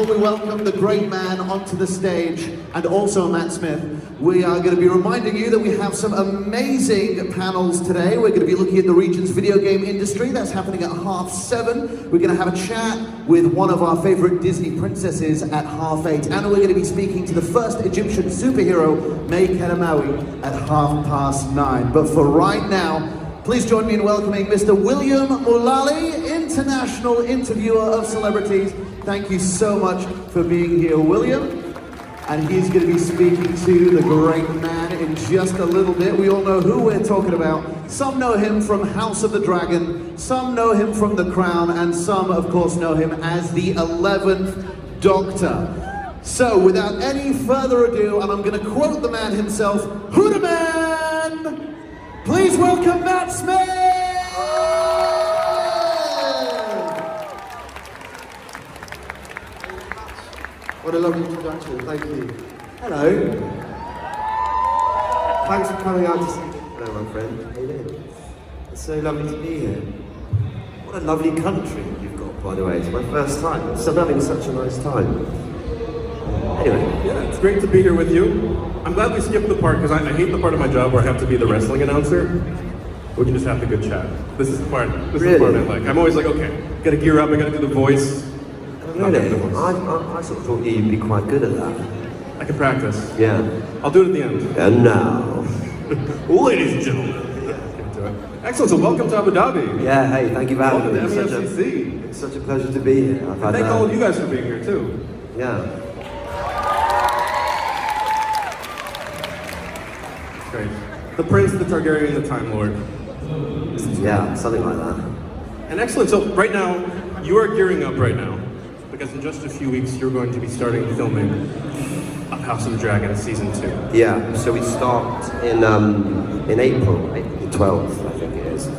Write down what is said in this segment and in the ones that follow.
we welcome the great man onto the stage, and also Matt Smith, we are going to be reminding you that we have some amazing panels today. We're going to be looking at the region's video game industry. That's happening at 7:30. We're going to have a chat with one of our favorite Disney princesses at 8:30. And we're going to be speaking to the first Egyptian superhero, May Kedamawi, at 9:30. But for right now, please join me in welcoming Mr. William Mulally, international interviewer of celebrities. Thank you so much for being here, William. And he's going to be speaking to the great man in just a little bit. We all know who we're talking about. Some know him from House of the Dragon, some know him from The Crown, and some, of course, know him as the 11th Doctor. So, without any further ado, and I'm going to quote the man himself, "Who the man?" Please welcome Matt Smith! What a lovely introduction, thank you. Hello. Thanks for coming out to see me. Hello, my friend. How you doing? It's so lovely to be here. What a lovely country you've got, by the way. It's my first time. So I'm having such a nice time. Anyway. Yeah, it's great to be here with you. I'm glad we skipped the part, because I hate the part of my job where I have to be the wrestling announcer. We can just have the good chat. This is the part I like. I'm always like, okay, gotta gear up, I gotta do the voice. Really? I sort of thought you'd be quite good at that. I can practice. Yeah. I'll do it at the end. And now. Ladies and gentlemen. Yeah, get into it. Excellent, so welcome to Abu Dhabi. Yeah, hey, thank you for having me. Welcome to MFCC. It's such a pleasure to be here. Thank all of you guys for being here too. Yeah. Great. The Prince, the Targaryen, the Time Lord. Yeah, something like that. And excellent, so right now, you are gearing up right now, because in just a few weeks, you're going to be starting filming of House of the Dragon Season 2. Yeah, so we start in April the 12th, I think it is.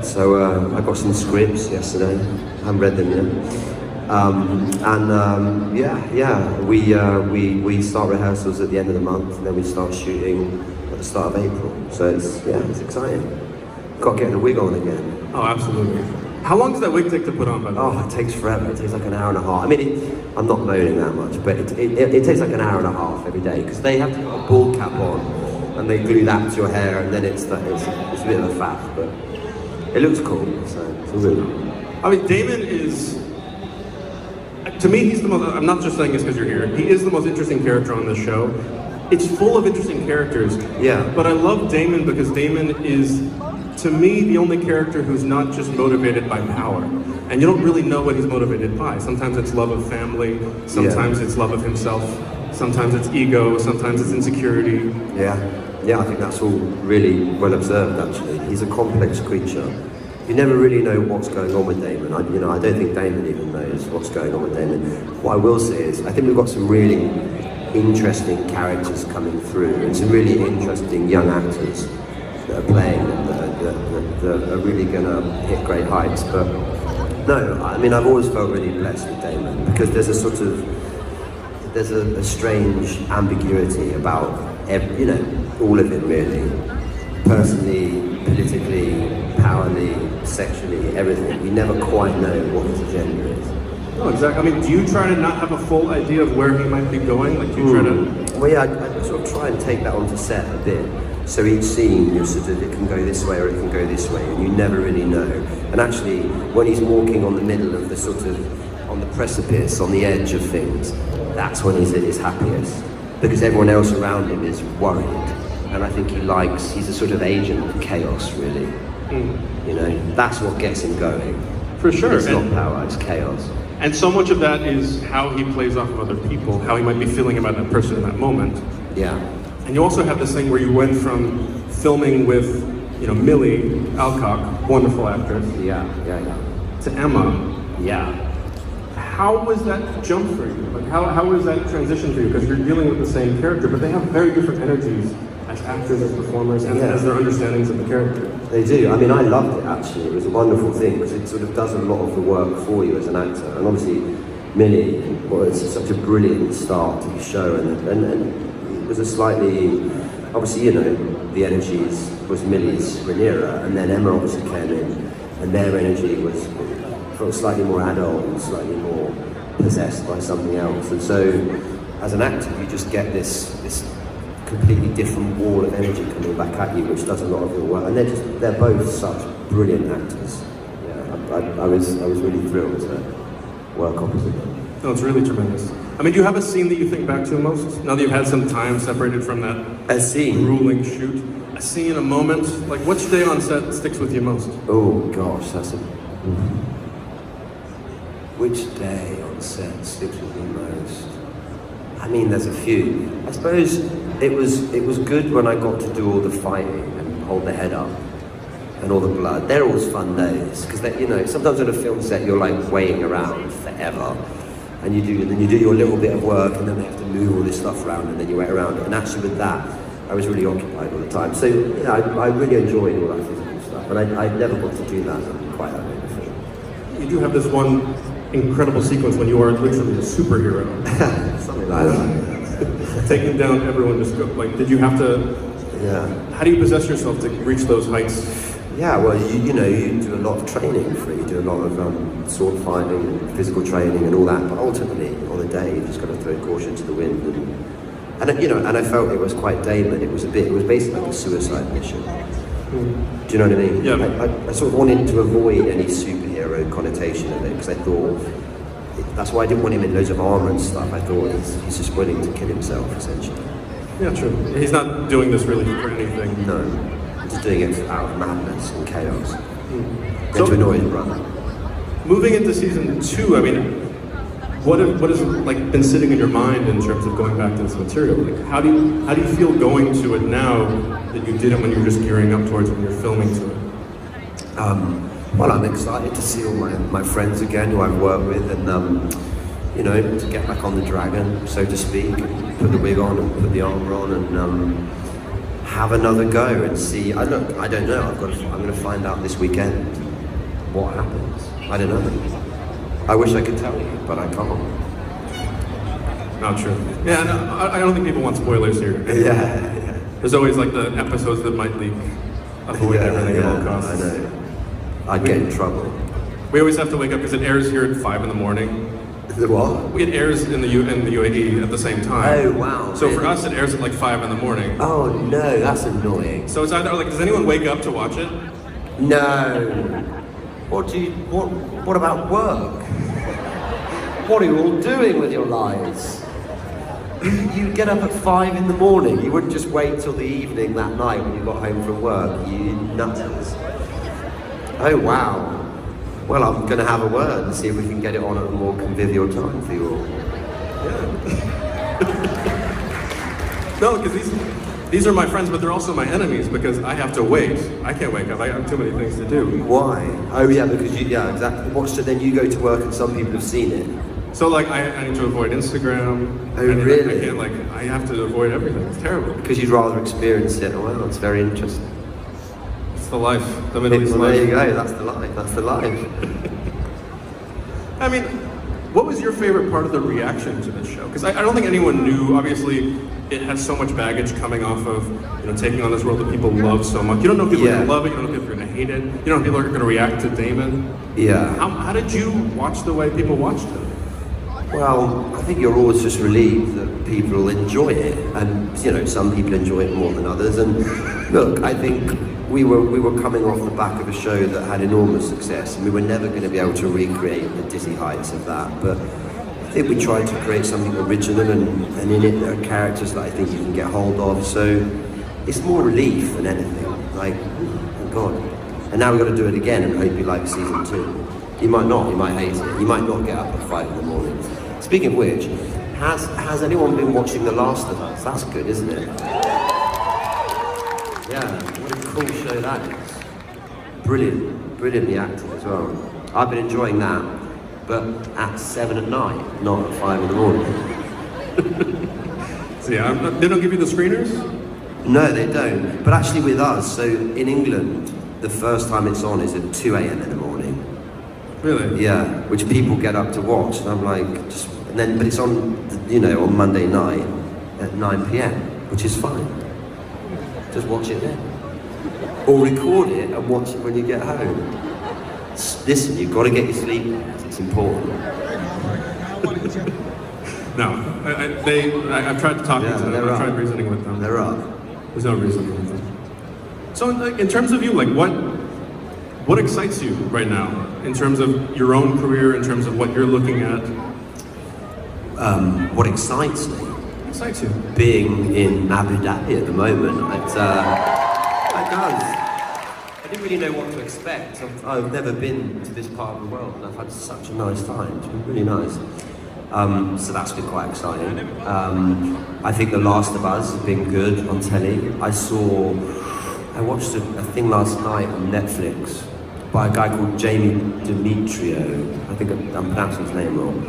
So I got some scripts yesterday, I haven't read them yet. We start rehearsals at the end of the month, and then we start shooting at the start of April. So it's exciting. Got to get the wig on again. Oh, absolutely. How long does that wig take to put on, by the way? Oh, it takes forever. It takes like an hour and a half. I mean, I'm not moaning that much, but it takes like an hour and a half every day, because they have to put a bald cap on, and they glue that to your hair, and then it's a bit of a faff, but it looks cool, so it's all good. I mean, Daemon is, to me, he's the most, I'm not just saying this because you're here, he is the most interesting character on this show. It's full of interesting characters. Yeah. But I love Daemon because Daemon is, to me, the only character who's not just motivated by power. And you don't really know what he's motivated by. Sometimes it's love of family, sometimes it's love of himself, sometimes it's ego, sometimes it's insecurity. Yeah, I think that's all really well observed, actually. He's a complex creature. You never really know what's going on with Daemon. I don't think Daemon even knows what's going on with Daemon. What I will say is, I think we've got some really interesting characters coming through, and some really interesting young actors that are playing them that are really going to hit great heights. But no, I mean, I've always felt really blessed with Daemon, because there's a strange ambiguity about all of him, really. Personally, politically, powerly, sexually, everything. You never quite know what his agenda is. Oh, exactly. I mean, do you try to not have a full idea of where he might be going? Like, do you try to... Well, yeah, I sort of try and take that onto set a bit. So each scene, it can go this way or it can go this way, and you never really know. And actually, when he's walking on the middle of on the precipice, on the edge of things, that's when he's at his happiest. Because everyone else around him is worried. And I think he's a sort of agent of chaos, really. That's what gets him going. For sure. It's not power, it's chaos. And so much of that is how he plays off of other people, how he might be feeling about that person in that moment. Yeah. And you also have this thing where you went from filming with, Millie Alcock, wonderful actress. Yeah. To Emma. Yeah. How was that jump for you? Like, how was that transition for you? Because you're dealing with the same character, but they have very different energies as actors, as performers, and as their understandings of the character. They do. I mean, I loved it, actually. It was a wonderful thing, because it sort of does a lot of the work for you as an actor. And obviously, Millie was such a brilliant start to the show, and it was a slightly, obviously, the energies was Millie's Rhaenyra, and then Emma obviously came in, and their energy felt slightly more adult and slightly more possessed by something else. And so, as an actor, you just get this completely different wall of energy coming back at you, which does a lot of your work. And they're both such brilliant actors. Yeah, I was really thrilled to work opposite them. No, it's really tremendous. I mean, do you have a scene that you think back to most? Now that you've had some time separated from that A scene? grueling shoot? A scene, a moment? Like, which day on set sticks with you most? Oh gosh, that's a... Which day on set sticks with me most? I mean, there's a few. I suppose it was good when I got to do all the fighting and hold the head up and all the blood. They're always fun days because you know, sometimes on a film set you're like weighing around forever, and then you do your little bit of work, and then they have to move all this stuff around, and then you wait around. And actually, with that, I was really occupied all the time. So you know, I really enjoyed all that physical stuff, and I never got to do that quite that way before. You do have this one incredible sequence when you are literally a superhero. Something like that. Taking down everyone, just go, like, did you have to, Yeah. how do you possess yourself to reach those heights? Yeah, well, you know, you do a lot of training for it. You do a lot of sword fighting, physical training, and all that. But ultimately, on the day, you just got to throw caution to the wind. And you know, and I felt it was quite Daemon. It was basically like a suicide mission. Do you know what I mean? Yeah. I sort of wanted to avoid any superhero connotation of it because I thought that's why I didn't want him in loads of armor and stuff. I thought he's just willing to kill himself essentially. Yeah, true. He's not doing this really for anything. No, he's just doing it out of madness and chaos. So- And to annoy his brother. Moving into season 2, I mean, what has like been sitting in your mind in terms of going back to this material? Like, how do you feel going to it now that you didn't when you were just gearing up towards when you're filming to it? Well, I'm excited to see all my friends again who I've worked with, and you know, to get back on the dragon, so to speak, and put the wig on and put the armor on, and have another go and see. I don't know. I'm going to find out this weekend what happens. I don't know. I wish I could tell you, but I can't. Not true. Yeah, no, I don't think people want spoilers here. Yeah. There's always like the episodes that might leak. Avoid everything at all costs. I know. I'd get in trouble. We always have to wake up because it airs here at 5 in the morning. The what? It airs in the UAE at the same time. Oh wow. So for us, it airs at like 5 in the morning. Oh no, that's annoying. So it's either like, does anyone wake up to watch it? No. What about work? What are you all doing with your lives? You get up at 5 in the morning. You wouldn't just wait till the evening that night when you got home from work. You nutters. Oh wow. Well, I'm going to have a word and see if we can get it on at a more convivial time for you all. No, because these are my friends, but they're also my enemies because I have to wait. I can't wake up. I have too many things to do. Why? Oh yeah, because yeah, exactly. So then you go to work and some people have seen it. So like, I need to avoid Instagram. Oh, really? I can't I have to avoid everything. It's terrible. Because you'd rather experience it. Well, that's very interesting. It's the life, the Middle East Well, life. there you go. That's the life. That's the life. I mean, what was your favorite part of the reaction to this show? Because I don't think anyone knew. Obviously, it has so much baggage coming off of taking on this world that people love so much. You don't know if people are going to love it. You don't know if people are going to hate it. You don't know if people are going to react to Daemon. Yeah. How did you watch the way people watched it? Well, I think you're always just relieved that people enjoy it, and some people enjoy it more than others. And look, I think we were coming off the back of a show that had enormous success, and we were never going to be able to recreate the dizzy heights of that. But I think we tried to create something original, and in it there are characters that I think you can get hold of. So it's more relief than anything. Like, oh God! And now we've got to do it again, and hope you like season 2. You might not. You might hate it. You might not get up at 5 in the morning. Speaking of which, has anyone been watching The Last of Us? That's good, isn't it? Yeah, what a cool show that is. Brilliantly acted as well. I've been enjoying that, but at 7 at night, not at 5 in the morning. So yeah, they don't give you the screeners? No, they don't. But actually with us, so in England, the first time it's on is at 2 a.m. in the morning. Really? Yeah, which people get up to watch, and I'm like, but it's on, on Monday night at 9 p.m, which is fine. Just watch it then. Or record it and watch it when you get home. Listen, you've got to get your sleep. It's important. No, I've tried talking to them. they're I've up. tried reasoning with them. They're up. There's no reasoning with them. So, in terms of you, like, what excites you right now in terms of your own career, in terms of what you're looking at? What excites me? Excites you? Being in Abu Dhabi at the moment. It does. I didn't really know what to expect. I've never been to this part of the world, and I've had such a nice time. It's been really nice. So that's been quite exciting. I think The Last of Us has been good on telly. I watched a thing last night on Netflix by a guy called Jamie Demetrio. I think I'm pronouncing his name wrong.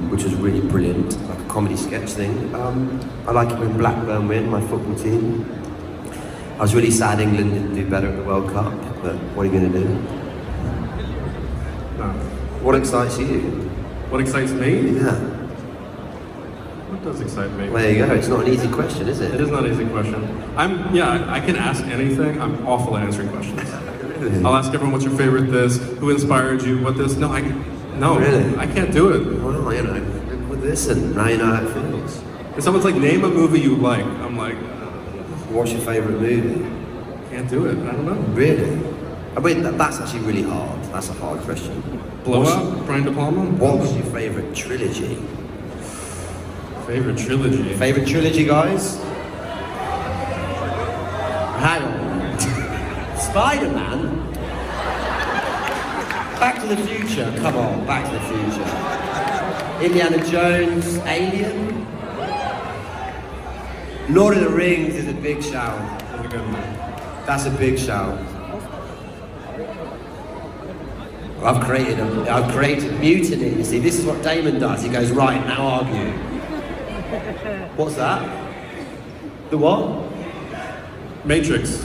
Which was really brilliant, like a comedy sketch thing. I like it when Blackburn win, my football team. I was really sad England didn't do better at the World Cup, but what are you going to do? No. What excites you? What excites me? Yeah. What does excite me? There you go. It's not an easy question, is it? It is not an easy question. I can ask anything. I'm awful at answering questions. Really? I'll ask everyone, what's your favorite this? Who inspired you? What this? No, Really? I can't do it. Well, you know, listen, now you know how it feels. If someone's like, name a movie you like, I'm like, What's your favourite movie? can't do it. I don't know. Really? I mean, that's actually really hard. That's a hard question. Blow Up, Brian De Palma? What was your favourite trilogy? Favorite trilogy? Favourite trilogy, guys? Hang on. Spider-Man? Back to the Future, come on, Back to the Future. Indiana Jones, Alien. Lord of the Rings is a big shout. That's a good one. That's a big shout. I've created mutiny. You see, this is what Daemon does. He goes, right, now argue. What's that? The what? Matrix.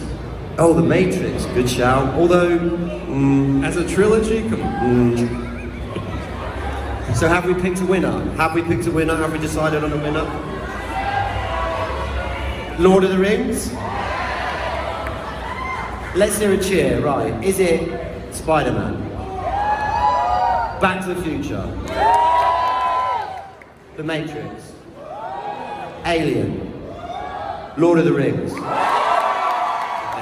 Oh, The Matrix, good shout. Although, As a trilogy? Come on. so have we picked a winner? Have we picked a winner? Have we decided on a winner? Lord of the Rings? Let's hear a cheer, right. Is it Spider-Man? Back to the Future? The Matrix? Alien? Lord of the Rings? There you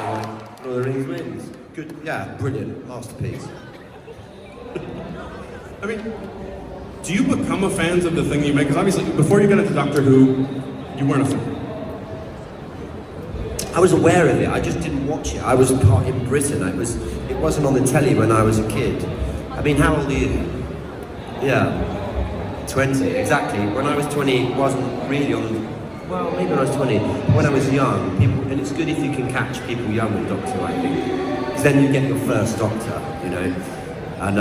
go. Lord of the Rings wins. Good, yeah, brilliant, masterpiece. I mean, do you become a fan of the thing you make? Because obviously, before you got into Doctor Who, you weren't a fan. I was aware of it, I just didn't watch it. I was part in Britain, it wasn't on the telly when I was a kid. I mean, how old are you? Yeah, 20, exactly. When I was 20, it wasn't really on, well, maybe when I was 20. When I was young, people, and it's good if you can catch people young with Doctor Who, I think. Because then you get your first Doctor, you know. And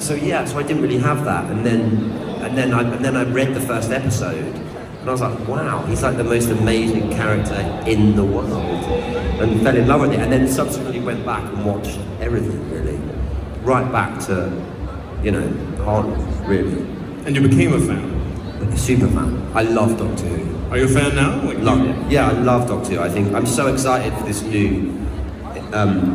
so I didn't really have that. And then I read the first episode. And I was like, wow, he's like the most amazing character in the world. And fell in love with it. And then subsequently went back and watched everything, really. Right back to, Harlan, really. And you became a fan. A super fan. I love Doctor Who. Are you a fan now? Like, Love it. Yeah, I love Doctor Who. I think I'm so excited for this new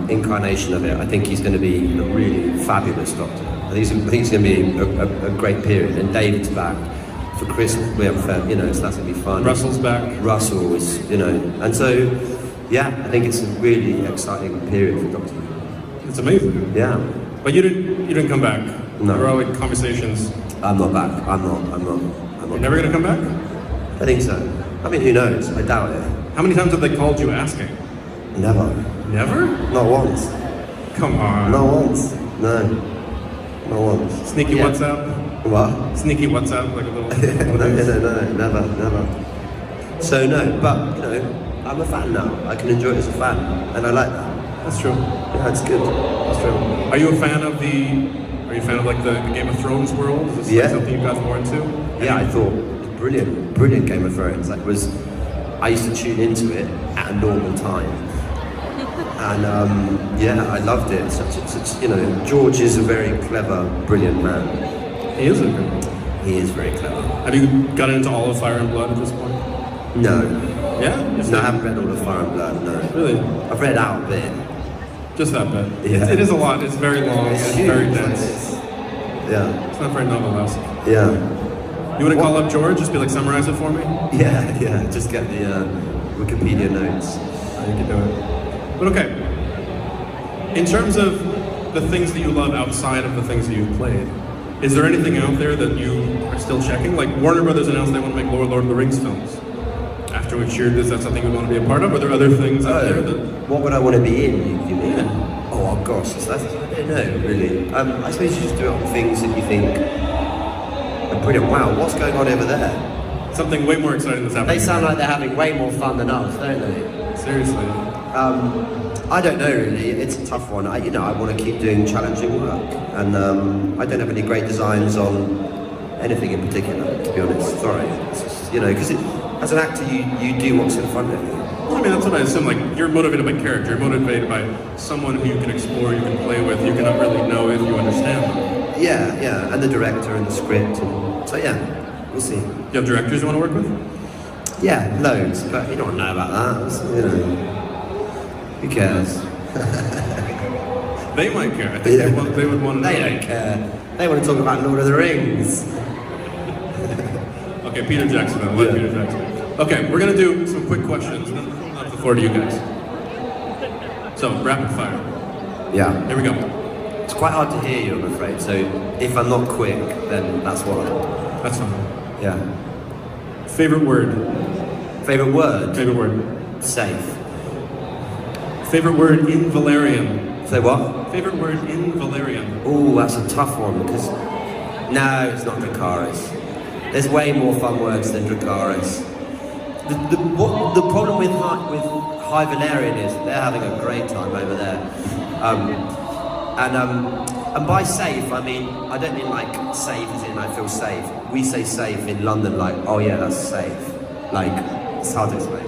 incarnation of it. I think he's going to be a really fabulous Doctor. I think it's going to be a great period. And David's back. For Christmas, we have, so that's going to be fun. Russell's back. Russell is, and so, I think it's a really exciting period for Doctor Who. It's amazing. Yeah. But you didn't come back. No. There were always conversations. I'm not back. I'm not. You're never gonna come back? I think so. I mean, who knows? I doubt it. How many times have they called you asking? Never. Never? Not once. Come on. Not once. No. Not once. Sneaky WhatsApp? What? Sneaky WhatsApp, like a little... No, never. So no, but, I'm a fan now. I can enjoy it as a fan, and I like that. That's true. Yeah, it's good. That's true. Are you a fan of like the Game of Thrones world? Is this like something you got more into? Yeah, I thought brilliant Game of Thrones. I used to tune into it at a normal time. And I loved it. George is a very clever, brilliant man. He is He is very clever. Have you gotten into all of Fire and Blood at this point? No. Yeah? No, I haven't read all of Fire and Blood, no. Really? I've read out a bit. Just that bit? Yeah. It is a lot. It's very long. It's very dense. Yeah. It's not very novelesque. Yeah. You want to call up George? Just be like, summarize it for me? Yeah, just get the Wikipedia notes. I think you do it. But okay. In terms of the things that you love outside of the things that you've played, is there anything out there that you are still checking? Like Warner Brothers announced they want to make more Lord of the Rings films. After we cheered this, that's something we want to be a part of? Are there other things out there that... What would I want to be in, you mean? Oh gosh, I don't know, really. I suppose you just do it on things that you think are brilliant. Wow, what's going on over there? Something way more exciting that's happening. They sound like they're having way more fun than us, don't they? Seriously. I don't know really. It's a tough one. I want to keep doing challenging work, and I don't have any great designs on anything in particular, to be honest. Sorry, it's just, because as an actor, you do what's in front of you. Well, I mean, that's what I assume. Like, you're motivated by character. You're motivated by someone who you can explore, you can play with. You cannot really know if you understand them. Yeah, and the director and the script, and so yeah, we'll see. You have directors you want to work with? Yeah, loads, but you don't know about that. Who cares? They might care. I think they would want to know. They don't care. They want to talk about Lord of the Rings. Okay, Peter Jackson. I love Peter Jackson. Okay, we're gonna do some quick questions, and then we'll open up the floor to you guys. So, rapid fire. Yeah. Here we go. It's quite hard to hear you, I'm afraid. So if I'm not quick, then that's why. That's fine. Yeah. Favorite word? Favorite word? Favorite word? Safe. Favorite word in Valerian? Say what? Favorite word in Valerian? Oh, that's a tough one because no, it's not Dracarys. There's way more fun words than Dracarys. The problem with High Valerian is they're having a great time over there. And by safe, I mean, I don't mean like safe as in I feel safe. We say safe in London like, oh yeah, that's safe. Like, it's hard to explain.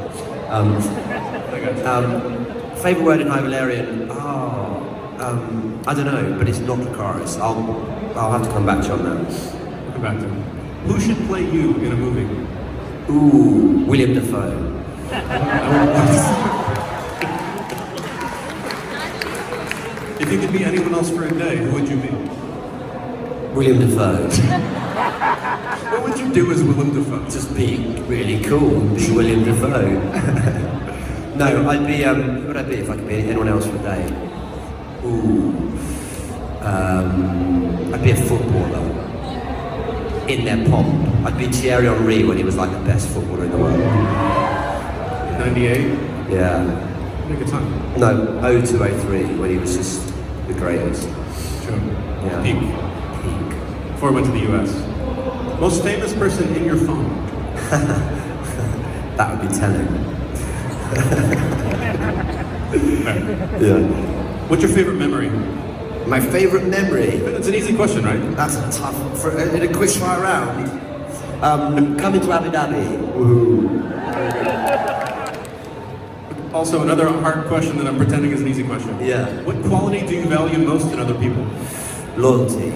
Favourite word in High Valerian? I don't know, but it's not Dracarys. I'll have to come back to you on that. We'll come back to it. Who should play you in a movie? Ooh, William Dafoe. If you could be anyone else for a day, who would you be? William Dafoe. What would you do as Willem Dafoe? Just be really cool, be William Dafoe. No, I'd be, who would I be if I could be anyone else for a day? Ooh, I'd be a footballer. In their pomp. I'd be Thierry Henry when he was like the best footballer in the world. 98? Yeah. Make a time. No, 0203 when he was just the greatest. Sure. Yeah. Peak. Before I went to the US. Most famous person in your phone? That would be telling. Yeah. What's your favorite memory? My favourite memory? It's an easy question, right? That's a tough, in a quick fire round. Coming to Abu Dhabi. Woohoo. Also, another hard question that I'm pretending is an easy question. Yeah. What quality do you value most in other people? Loyalty.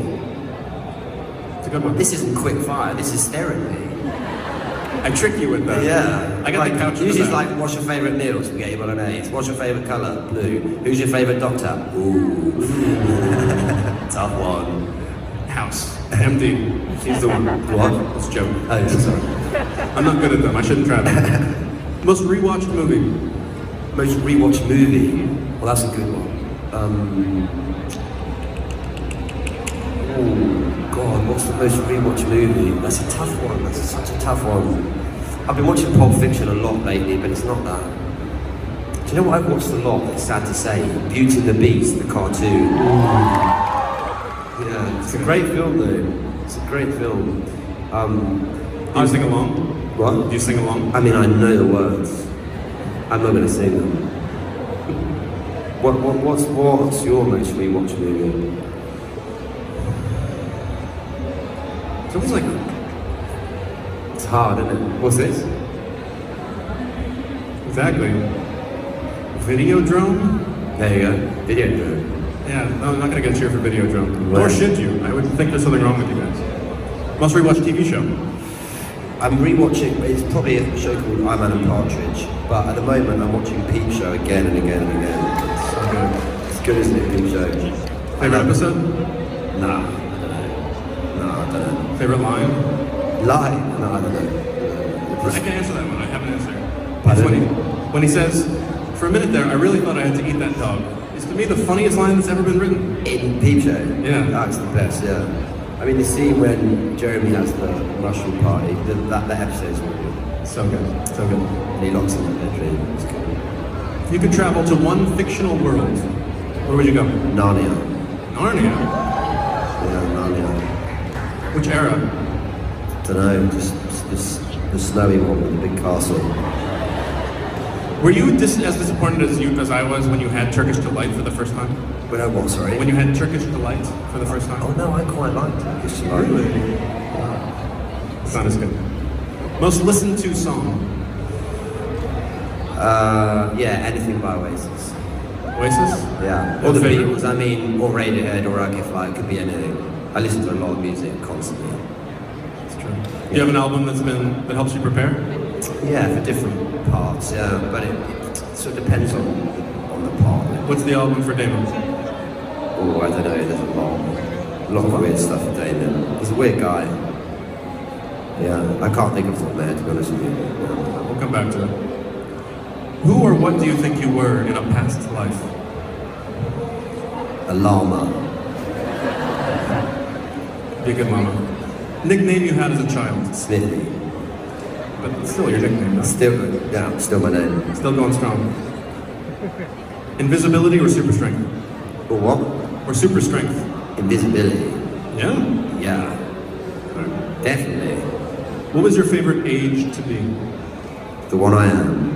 It's a good one. This isn't quick fire, this is therapy. I tricked you with that. Yeah. I got the couch. Usually it's like, what's your favourite meal? Spaghetti bolognese. What's your favourite colour? Blue. Who's your favourite doctor? Ooh. Tough one. House. Empty. He's the one. What? It's a joke. Oh, sorry. I'm not good at them. I shouldn't try them. Most rewatched movie? Most rewatched movie? Well, that's a good one. Oh, God, what's the most rewatched movie? That's a tough one. That's such a tough one. I've been watching Pulp Fiction a lot lately, but it's not that. Do you know what I've watched a lot? It's sad to say. Beauty and the Beast, the cartoon. Yeah, it's a great film though. It's a great film. Do you sing along? What? Do you sing along? I mean, I know the words. I'm not going to sing them. What's your most rewatched movie? Sounds like It's hard, isn't it? What's this? exactly. Videodrome? There you go. Videodrome. Yeah, no, I'm not gonna get a cheer for Videodrome. Right. Nor should you. I would think there's something wrong with you guys. Most rewatched TV show? I'm rewatching. It's probably a show called I'm Anna Partridge, but at the moment I'm watching Peep Show again and again and again. So good. It's good, isn't it? Peep Show. Favorite episode? Nah, I don't know. Favorite line? Lie? No, I don't know. I can answer that one. I have an answer. It's Pardon? when he says, "For a minute there, I really thought I had to eat that dog." It's to me the funniest line that's ever been written. In Peep Show? Yeah. That's the best, yeah. I mean, the scene when Jeremy has the mushroom party, that episode's really good. So good, so good. And he locks in the bedroom. It's good. If you could travel to one fictional world, where would you go? Narnia. Narnia. Yeah, Narnia. Which era? Dunno, just the snowy one with the big castle. Were you as disappointed as I was when you had Turkish Delight for the first time? When I what, sorry? When you had Turkish Delight for the first time? Oh no, I quite liked Turkish Delight. Really? It's not as good. Most listened to song? Yeah, anything by Oasis. Oasis? Yeah. Or the Beatles, I mean, or Radiohead, or Arcade Fire, it could be anything. I listen to a lot of music constantly. That's true. Do you have an album that helps you prepare? Yeah, for different parts, yeah, but it sort of depends on the part. What's the album for Daemon? Oh, I don't know, there's a lot of weird stuff with Daemon. He's a weird guy. Yeah, I can't think of the top of my head, to be honest with you. Yeah. We'll come back to it. Who or what do you think you were in a past life? A llama. Be a good mama. Nickname you had as a child? Smithy. But it's still your nickname, though. Still my name. Still going strong. Invisibility or super strength? Or what? Or super strength? Invisibility. Yeah? Yeah. Definitely. What was your favorite age to be? The one I am.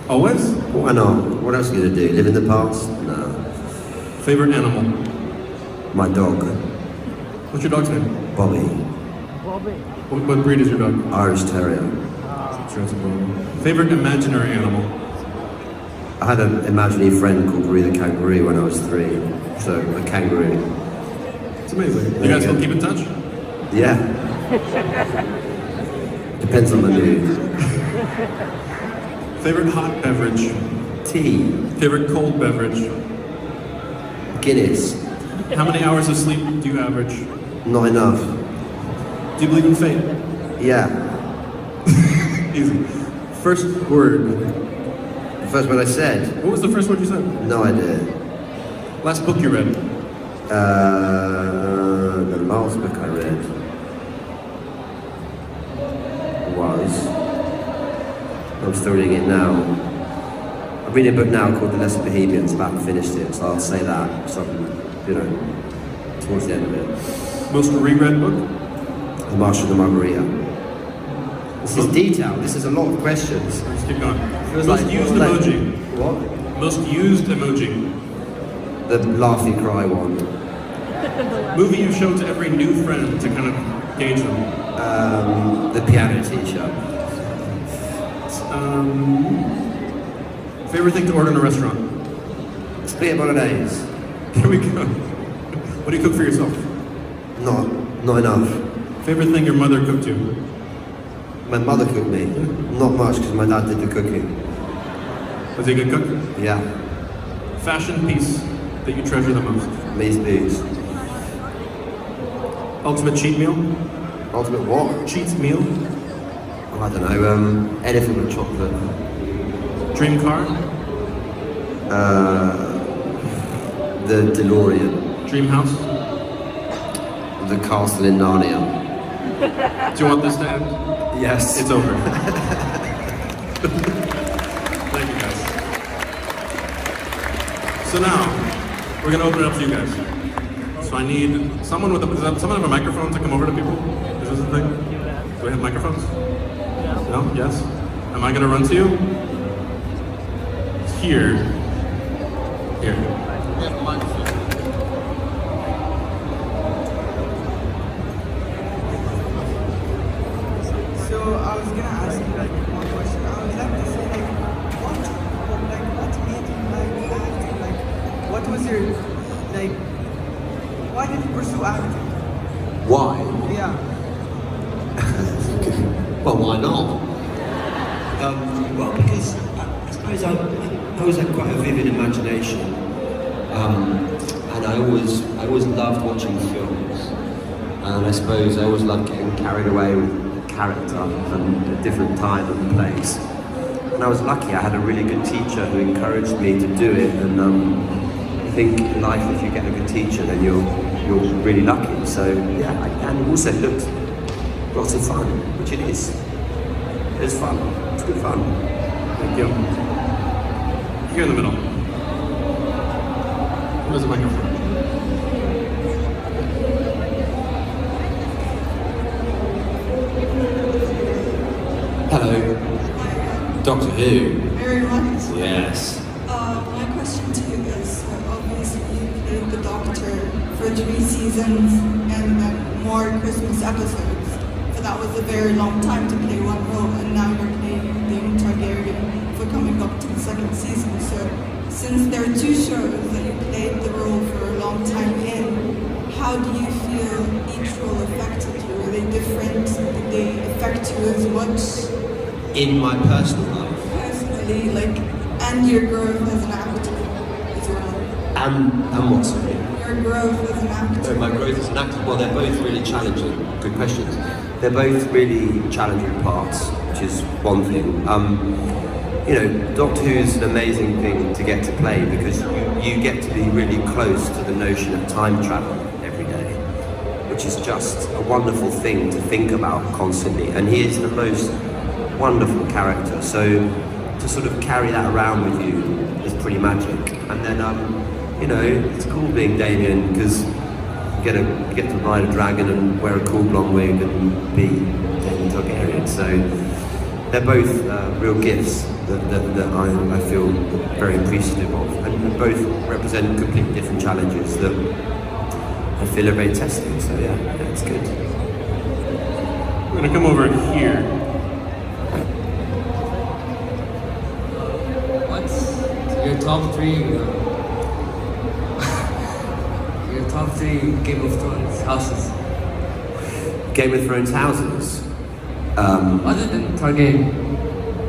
Always? Why not? What else are you gonna do? Live in the past? No. Favorite animal? My dog. What's your dog's name? Bobby. What breed is your dog? Irish Terrier. Favorite imaginary animal? I had an imaginary friend called Ree the kangaroo when I was 3. So, a kangaroo. It's amazing. You guys still keep in touch? Yeah. Depends on the mood. Favorite hot beverage? Tea. Favorite cold beverage? Guinness. How many hours of sleep do you average? Not enough. Do you believe in fate? Yeah. Easy. First word. The first word I said? What was the first word you said? No idea. Last book you read? The last book I read was... I'm still reading it now. I'm reading a book now called The Lesser Bohemians, about to finish it, so I'll say that, so, towards the end of it. Most reread book? The Marshal and the Margarita. This is detailed, this is a lot of questions. Let's keep going. Feels Most like- used like- emoji? What? Most used emoji? The laughy cry one. Movie you show to every new friend to kind of gauge them? The piano teacher. Favorite thing to order in a restaurant? Spaghetti bolognese. Here we go. What do you cook for yourself? Not enough. Favorite thing your mother cooked you? My mother cooked me. Not much because my dad did the cooking. Was he a good cook? Yeah. Fashion piece that you treasure the most? These boots. Ultimate cheat meal? Ultimate what? Cheat meal? Oh, I don't know. Anything with chocolate. Dream car? The DeLorean. Dream house? The castle in Narnia. Do you want this to end? Yes. It's over. Thank you guys. So now, we're gonna open it up to you guys. So I need someone with does someone have a microphone to come over to people? Is this a thing? Do we have microphones? No? Yes? Am I gonna run to you? Here. Here. So I was gonna ask you like one question. I would like to say like what made you like acting? Like what was your like why did you pursue acting? Why? Yeah. Well, why not? Well, because I suppose I always had quite a vivid imagination, and I always loved watching films, and I suppose I always loved getting carried away with character and a different time and place. And I was lucky, I had a really good teacher who encouraged me to do it, and I think in life if you get a good teacher then you're really lucky. So yeah, and it also looked lots of fun, which it is. It's fun, it's good fun. Thank you. Here in the middle. Where's the microphone? Hello. Doctor Who. Very much. Yes. My question to you is, obviously you played the Doctor for 3 seasons and then more Christmas episodes. So that was a very long time to play one role, and now you're playing Daemon Targaryen for coming up to the 2nd season. So since there are 2 shows that you played the role for a long time in, how do you feel each role affected you? Are they different? Did they affect you as much? In my personal life. Personally, like, and your growth as an actor as well. And what, sorry? Your growth as an actor. So my growth as an actor, well, they're both really challenging. Good questions. They're both really challenging parts, which is one thing. You know, Doctor Who is an amazing thing to get to play because you get to be really close to the notion of time travel every day, which is just a wonderful thing to think about constantly. And he is the most wonderful character, so to sort of carry that around with you is pretty magic. And then, you know, it's cool being Daemon because you get to ride a dragon and wear a cool blonde wig and be Daemon Targaryen. So they're both real gifts that I feel very appreciative of, and both represent completely different challenges that I feel are very testing. So yeah, it's good. We're gonna come over here. Your top 3 your top 3 Game of Thrones houses. Game of Thrones houses. Other than Targaryen.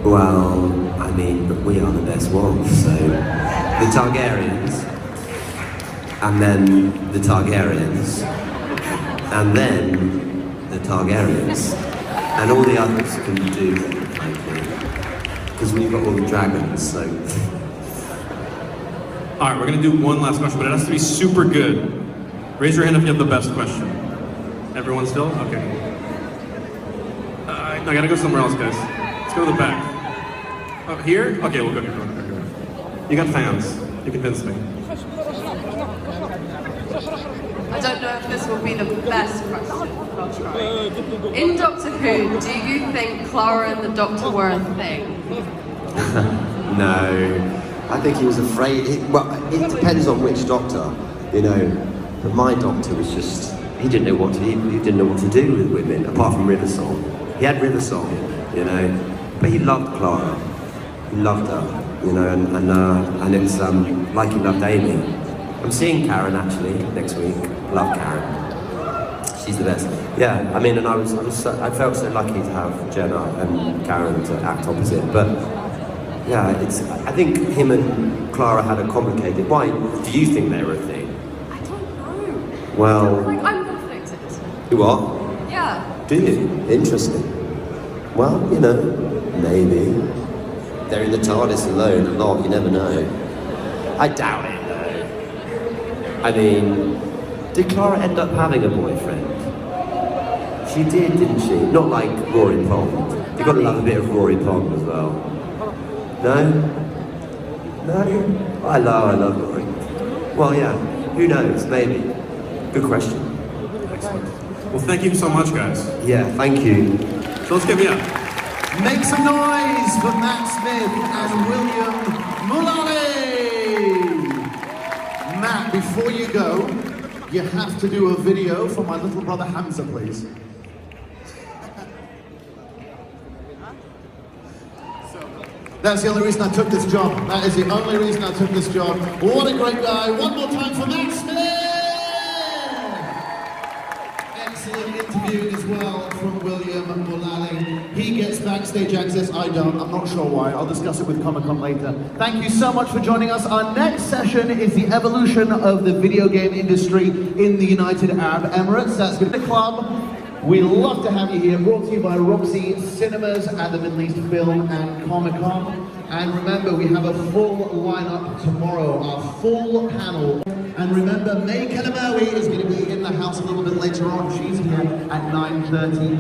Well, I mean, we are the best ones. So the Targaryens, and then the Targaryens, and then the Targaryens, and all the others can do, frankly, because we've got all the dragons. So. All right, we're gonna do one last question, but it has to be super good. Raise your hand if you have the best question. Everyone still? Okay. I gotta go somewhere else, guys. Let's go to the back. Oh, here? Okay, we'll go here. You got fans. You convinced me. I don't know if this will be the best question, but I'll try. In Doctor Who, do you think Clara and the Doctor were a thing? No. I think he was afraid. Well, it depends on which doctor, you know. But my doctor was just, he didn't know what to do with women, apart from River Song. He had River Song, you know, but he loved Clara. He loved her, you know, and it's like he loved Amy. I'm seeing Karen actually next week. Love Karen. She's the best. Yeah, I mean, and I felt so lucky to have Jenna and Karen to act opposite, but. Yeah, I think him and Clara had a complicated. Why do you think they were a thing? I don't know. Well, I'm conflicted. You are? Yeah. Do you? Interesting. Well, you know, maybe. They're in the TARDIS alone a lot, you never know. I doubt it, though. I mean, did Clara end up having a boyfriend? She did, didn't she? Not like Rory Pond. You've got to love a bit of Rory Pond as well. No? No? I love Rory. Well, yeah, who knows, maybe. Good question. Excellent. Well, thank you so much, guys. Yeah, thank you. So let's give me up. Make some noise for Matt Smith and William Mulally! Matt, before you go, you have to do a video for my little brother Hamza, please. That's the only reason I took this job. That is the only reason I took this job. What a great guy. One more time for Matt Smith! Excellent interview as well from William Mulally. He gets backstage access, I don't. I'm not sure why. I'll discuss it with Comic-Con later. Thank you so much for joining us. Our next session is the evolution of the video game industry in the United Arab Emirates. That's going to be the club. We love to have you here, brought to you by Roxy Cinemas at the Middle East Film and Comic Con. And remember, we have a full lineup tomorrow, our full panel. And remember, May Kalamawi is going to be in the house a little bit later on. She's here at 9:30.